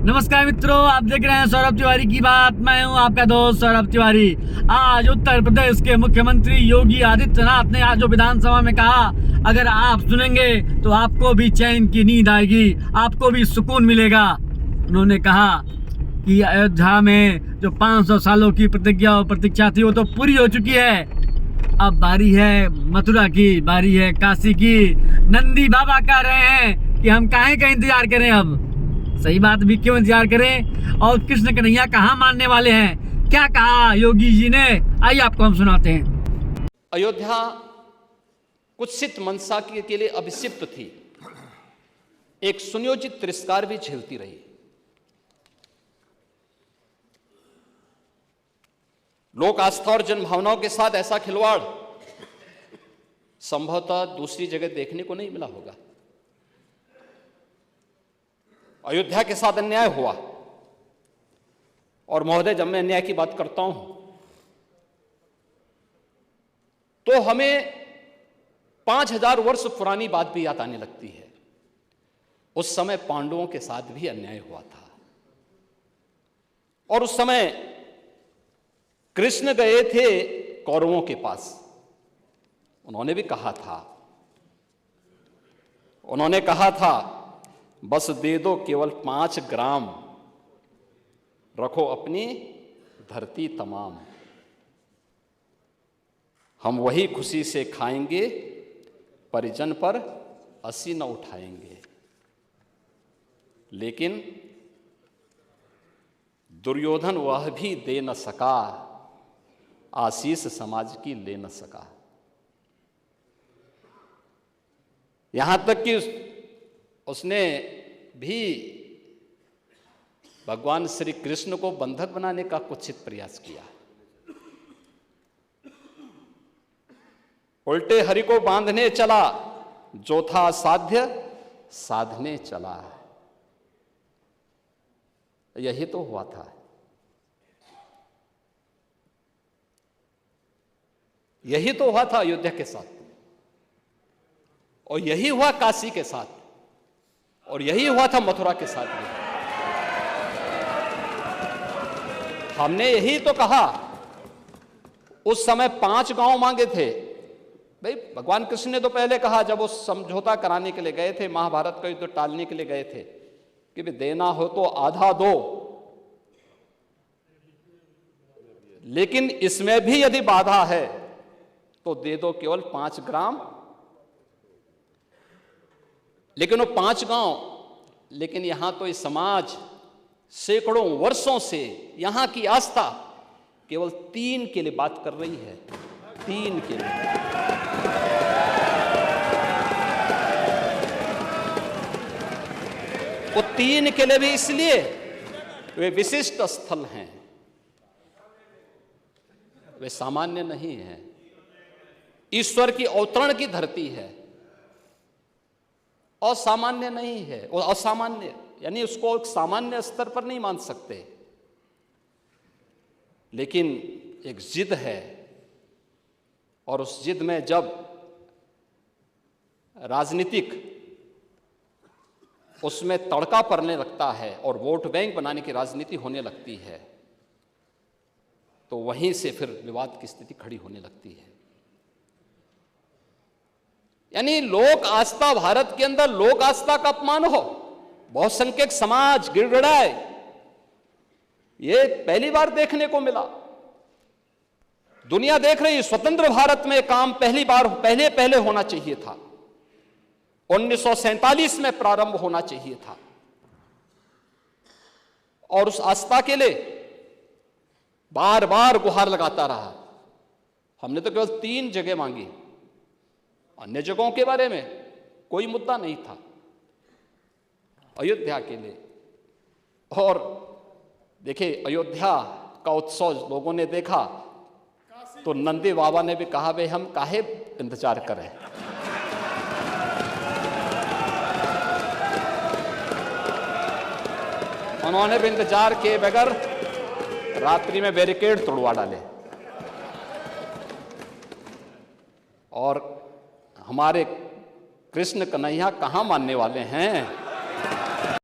नमस्कार मित्रों, आप देख रहे हैं सौरभ तिवारी की बात। मैं हूं आपका दोस्त सौरभ तिवारी। आज उत्तर प्रदेश के मुख्यमंत्री योगी आदित्यनाथ ने आज जो विधानसभा में कहा, अगर आप सुनेंगे तो आपको भी चैन की नींद आएगी, आपको भी सुकून मिलेगा। उन्होंने कहा कि अयोध्या में जो 500 सालों की प्रतिज्ञा और प्रतीक्षा थी वो तो पूरी हो चुकी है। अब बारी है मथुरा की, बारी है काशी की। नंदी बाबा कह रहे हैं कि हम काहे का इंतजार करें, अब सही बात भी क्यों इंतजार करें। और कृष्ण कन्हैया कहाँ मानने वाले हैं, क्या कहा योगी जी ने, आइए आपको हम सुनाते हैं। अयोध्या कुत्सित मनसा के लिए अभिषिक्त थी, एक सुनियोजित तिरस्कार भी झेलती रही। लोक आस्था और जनभावनाओं के साथ ऐसा खिलवाड़ संभवतः दूसरी जगह देखने को नहीं मिला होगा। अयोध्या के साथ अन्याय हुआ, और महोदय जब मैं अन्याय की बात करता हूं तो हमें 5000 वर्ष पुरानी बात भी याद आने लगती है। उस समय पांडवों के साथ भी अन्याय हुआ था, और उस समय कृष्ण गए थे कौरवों के पास। उन्होंने भी कहा था बस दे दो केवल 5 ग्राम, रखो अपनी धरती तमाम, हम वही खुशी से खाएंगे, परिजन पर असी न उठाएंगे। लेकिन दुर्योधन वह भी दे न सका, आशीष समाज की ले न सका। यहां तक कि उसने भी भगवान श्री कृष्ण को बंधक बनाने का कुत्सित प्रयास किया। उल्टे हरि को बांधने चला, जो था साध्य साधने चला। यही तो हुआ था। यही तो हुआ था अयोध्या के साथ, और यही हुआ काशी के साथ, और यही हुआ था मथुरा के साथ भी। हमने यही तो कहा, उस समय 5 गांव मांगे थे। भाई भगवान कृष्ण ने तो पहले कहा, जब वो समझौता कराने के लिए गए थे, महाभारत का युद्ध टालने के लिए गए थे, कि भी देना हो तो आधा दो, लेकिन इसमें भी यदि बाधा है तो दे दो केवल 5 ग्राम। लेकिन वो 5 गांव, लेकिन यहां तो इस समाज सैकड़ों वर्षों से यहां की आस्था केवल 3 के लिए बात कर रही है। 3 के लिए। वो 3 के लिए भी इसलिए वे विशिष्ट स्थल हैं, वे सामान्य नहीं है। ईश्वर की अवतरण की धरती है, असामान्य नहीं है। वो असामान्य यानी उसको एक सामान्य स्तर पर नहीं मान सकते, लेकिन एक जिद है, और उस जिद में जब राजनीतिक उसमें तड़का पड़ने लगता है और वोट बैंक बनाने की राजनीति होने लगती है, तो वहीं से फिर विवाद की स्थिति खड़ी होने लगती है। यानी लोक आस्था, भारत के अंदर लोक आस्था का अपमान हो, बहुसंख्यक समाज गिड़गिड़ाए, ये पहली बार देखने को मिला। दुनिया देख रही, स्वतंत्र भारत में काम पहले होना चाहिए था। 1947 में प्रारंभ होना चाहिए था, और उस आस्था के लिए बार बार गुहार लगाता रहा। हमने तो केवल 3 जगह मांगी, अन्य जगहों के बारे में कोई मुद्दा नहीं था। अयोध्या के लिए, और देखिए अयोध्या का उत्सव लोगों ने देखा तो नंदी बाबा ने भी कहा, भाई हम काहे इंतजार करें। उन्होंने भी इंतजार किए बगैर रात्रि में बैरिकेड तोड़वा डाले, और हमारे कृष्ण कन्हैया कहाँ मानने वाले हैं।